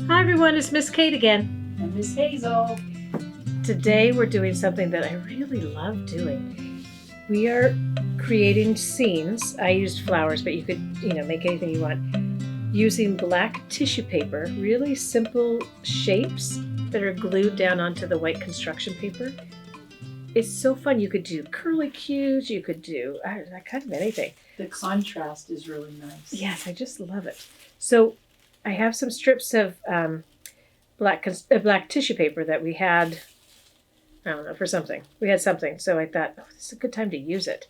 Hi everyone, it's Miss Kate again. And Miss Hazel. Today we're doing something that I really love doing. We are creating scenes. I used flowers, but you could, make anything you want. Using black tissue paper, really simple shapes that are glued down onto the white construction paper. It's so fun. You could do curlicues, you could do kind of anything. The contrast is really nice. Yes, I just love it. So I have some strips of black tissue paper that we had, I don't know, for something. We had something, so I thought, this is a good time to use it.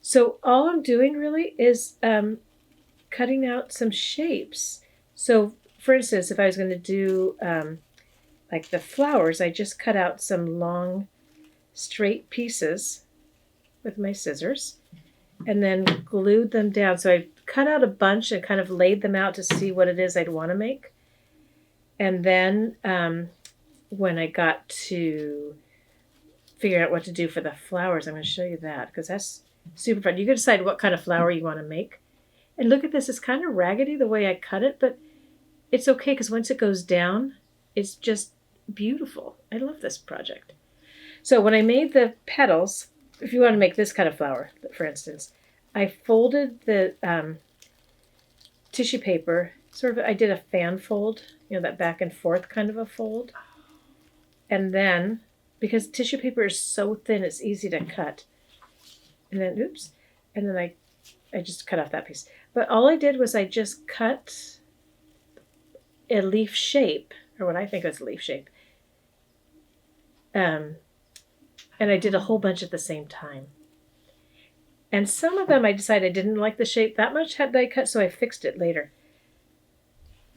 So all I'm doing really is cutting out some shapes. So for instance, if I was going to do like the flowers, I just cut out some long straight pieces with my scissors and then glued them down. So I cut out a bunch and kind of laid them out to see what it is I'd want to make. And then when I got to figure out what to do for the flowers, I'm going to show you that because that's super fun. You can decide what kind of flower you want to make. And look at this. It's kind of raggedy the way I cut it, but it's okay because once it goes down, it's just beautiful. I love this project. So when I made the petals, if you want to make this kind of flower, for instance, I folded the tissue paper, I did a fan fold, that back and forth kind of a fold. And then, because tissue paper is so thin, it's easy to cut. And then, and then I just cut off that piece. But all I did was I just cut a leaf shape, or what I think is a leaf shape. And I did a whole bunch at the same time. And some of them I decided I didn't like the shape that much had I cut, so I fixed it later.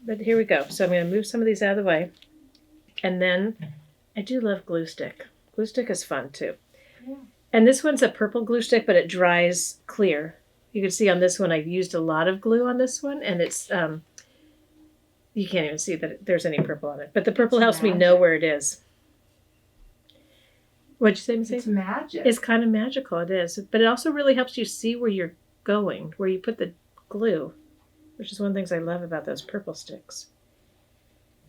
But here we go. So I'm going to move some of these out of the way. And then I do love glue stick. Glue stick is fun too. Yeah. And this one's a purple glue stick, but it dries clear. You can see on this one I've used a lot of glue on this one, and it's you can't even see that there's any purple on it. But the purple helps me know where it is. What'd you say, Miss? It's magic. It's kind of magical, it is. But it also really helps you see where you're going, where you put the glue, which is one of the things I love about those purple sticks.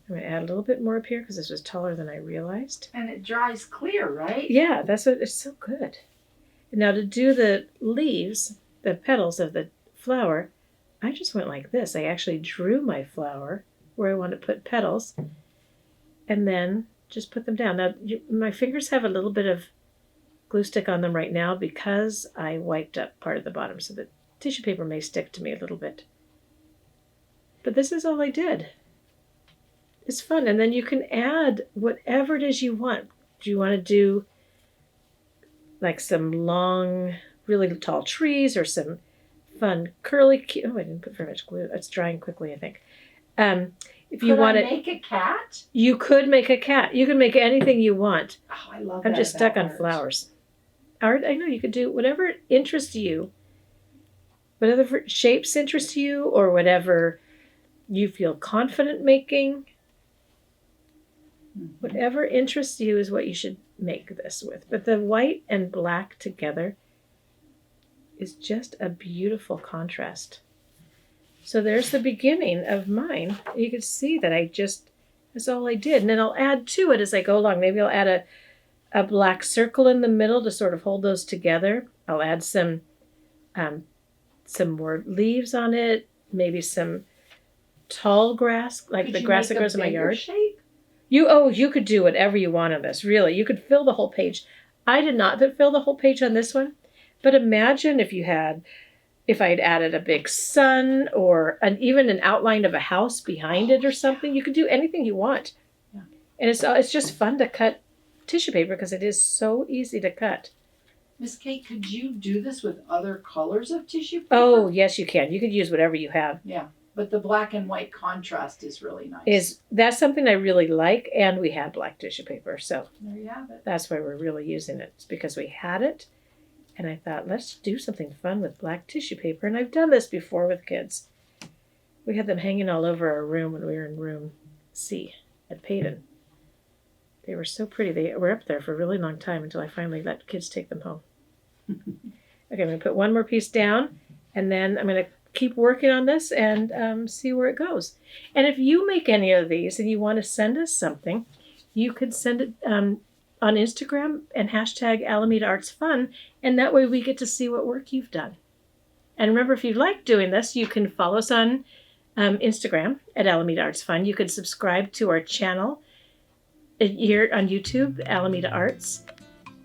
I'm going to add a little bit more up here because this was taller than I realized. And it dries clear, right? Yeah, that's what it's so good. And now to do the leaves, the petals of the flower, I just went like this. I actually drew my flower where I want to put petals and then just put them down. Now, my fingers have a little bit of glue stick on them right now because I wiped up part of the bottom, so the tissue paper may stick to me a little bit. But this is all I did. It's fun. And then you can add whatever it is you want. Do you want to do like some long, really tall trees or some fun curly... Oh, I didn't put very much glue. It's drying quickly, I think. If you want to make a cat? You could make a cat. You can make anything you want. Oh, I love that. I'm just stuck on flowers. Art, I know you could do whatever interests you, whatever shapes interest you, or whatever you feel confident making. Mm-hmm. Whatever interests you is what you should make this with. But the white and black together is just a beautiful contrast. So there's the beginning of mine. You can see that that's all I did. And then I'll add to it as I go along. Maybe I'll add a black circle in the middle to sort of hold those together. I'll add some more leaves on it. Maybe some tall grass, like the grass that grows in my yard. Shape? You could do whatever you want on this, really. You could fill the whole page. I did not fill the whole page on this one. But imagine if I had added a big sun or even an outline of a house behind it or something. You could do anything you want. Yeah. And it's just fun to cut tissue paper because it is so easy to cut. Miss Kate, could you do this with other colors of tissue paper? Oh, yes, you can. You could use whatever you have. Yeah, but the black and white contrast is really nice. That's something I really like, and we had black tissue paper. So there you have it. That's why we're really using it. It's because we had it. And I thought, let's do something fun with black tissue paper. And I've done this before with kids. We had them hanging all over our room when we were in room C at Payton. They were so pretty. They were up there for a really long time until I finally let kids take them home. Okay, I'm going to put one more piece down. And then I'm going to keep working on this and see where it goes. And if you make any of these and you want to send us something, you could send it on Instagram and hashtag Alameda Arts Fun, and that way we get to see what work you've done. And remember, if you like doing this, you can follow us on Instagram at Alameda Arts Fun. You can subscribe to our channel here on YouTube, Alameda Arts,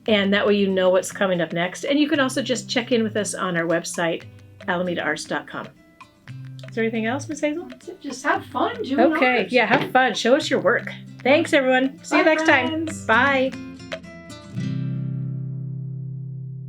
and that way you know what's coming up next. And you can also just check in with us on our website, alamedaarts.com. Is there anything else, Miss Hazel? Just have fun doing art. Yeah, have fun. Show us your work. Thanks, everyone. See you next time. Friends. Bye.